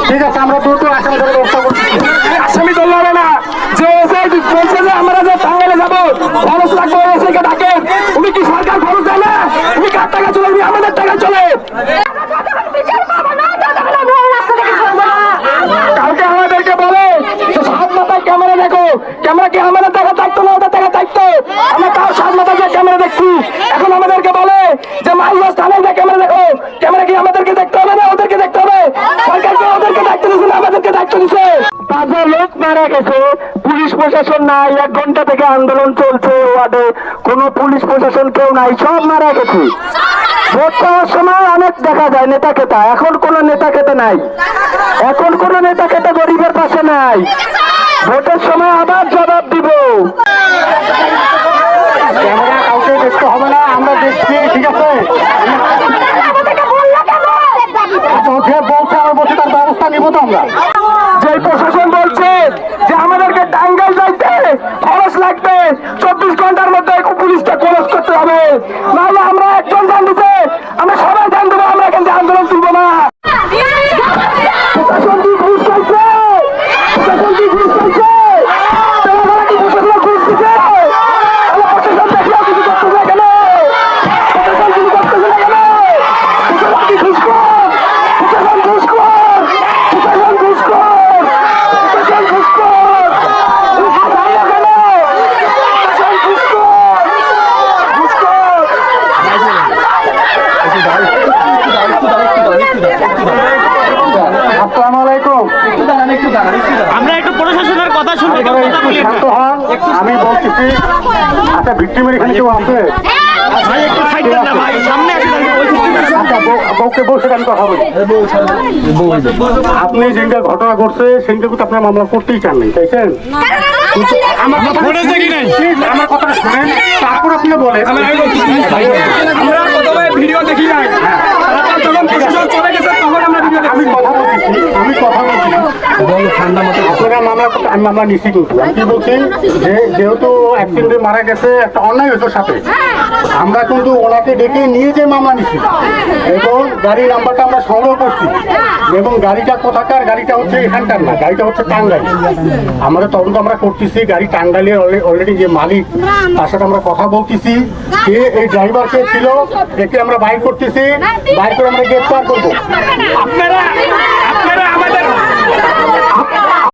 ঠিক আছে, আমরা দ্রুত আসামি ধরে ব্যবস্থা করছি। আসামি ধরলে হবে না, যে বলছে যে আমরা যে টাঙ্গাইলে যাবো খরচ লাগবে, এসে ডাকে, উনি কি সরকার খরচ দেয় না? উনি কার টাকা চলে? উনি আমাদের টাকা চলে। কালকে আমাদেরকে বলে যে 7 মাথায় ক্যামেরা দেখো, ক্যামেরা কি আমাদের টাকা থাকতো না ওদের টাকা থাকতো? আমরা তাও 7 মাথায় যে ক্যামেরা দেখছি। এখন আমাদেরকে বলে যে মাইলস থানায় যে ক্যামেরা দেখো, ক্যামেরা কি আমাদেরকে দেখতে হবে না ওদেরকে দেখতে হবে? সরকারকে ওদেরকে দায়িত্ব দিচ্ছে না আমাদেরকে দায়িত্ব দিচ্ছে। 5 লোক মারা গেছে, পুলিশ প্রশাসন নাই, 1 ঘন্টা থেকে আন্দোলন চলছে, ওয়ার্ডে কোনো পুলিশ প্রশাসন কেউ নাই, সব মারা গেছে। ভোট পাওয়ার সময় অনেক দেখা যায় নেতা খেতা, এখন কোন নেতা খেতে নাই, এখন কোন নেতা খেতে গরিবের পাশে নাই। ভোটের সময় আবার জবাব দিব। ক্যামেরা কাউকে দেখতে হবে না, আমরা দেখছি, ঠিক আছে? বলছে আমরা বলছি তার ব্যবস্থা নিব তো আমরা। যে প্রশাসন বলছে যে আমাদেরকে টাঙ্গাইল যাইতে খরচ লাগবে, 24 ঘন্টার মধ্যে পুলিশকে খরচ করতে হবে, নাহলে আমরা একজন জান দিতে আমরা সবাই জান দেবো, আমরা এখান থেকে আন্দোলন তুলব না। প্রশাসন কি ঘুষ চাইছে? প্রশাসন কি ঘুষ চাইছে? ঘুষ দিচ্ছে, প্রশাসন দেখলেও কিছু করতেছে না কেন? প্রশাসন কিছু করতেছে না কেন? প্রশাসন কি ঘুষ কর? প্রশাসন ঘুষ কর, প্রশাসন ঘুষ কর, প্রশাসন ঘুষ কর, কেন? প্রশাসন ঘুষ কর, ঘুষ কর। আসসালামু আলাইকুম। আমরা একটু প্রশাসনের কথা শুনতে শান্ত হন, আমি বলতেছি। আচ্ছা, ভিক্টিমের এখানে কেউ আছে? বউকে বসে আমি কথা বলি। আপনি যেটা ঘটনা ঘটছে সেটা কিন্তু আপনার মামলা করতেই চান নাই, চাইছেন? আমার কথা শুনেন, তারপর আপনি বলেন। ভিডিও দেখি নাই, আমি কথা বলতেছি, ঠান্ডা মতো আপনারা মামলা করতে, আমি মামলা নিচ্ছি কিন্তু আমি কি বলছি যে যেহেতু অ্যাক্সিডেন্টে মারা গেছে, একটা অন্যায় হয়েছে সাথে, আমরা কিন্তু ওনাকে ডেকে নিয়ে যে মামলা নিচ্ছি এবং গাড়ির নাম্বারটা আমরা সংগ্রহ করছি এবং গাড়িটা কোথাকার, গাড়িটা হচ্ছে এখানকার না, গাড়িটা হচ্ছে টাঙ্গাইল। আমাদের তদন্ত আমরা করতেছি, গাড়ি টাঙ্গাইলের অলরেডি যে মালিক তার সাথে আমরা কথা বলতেছি, কে এই ড্রাইভার কে ছিল একে আমরা বাইর করতেছি, বাইর করে আমরা গ্রেফতার করবো। আপনারা আমাদের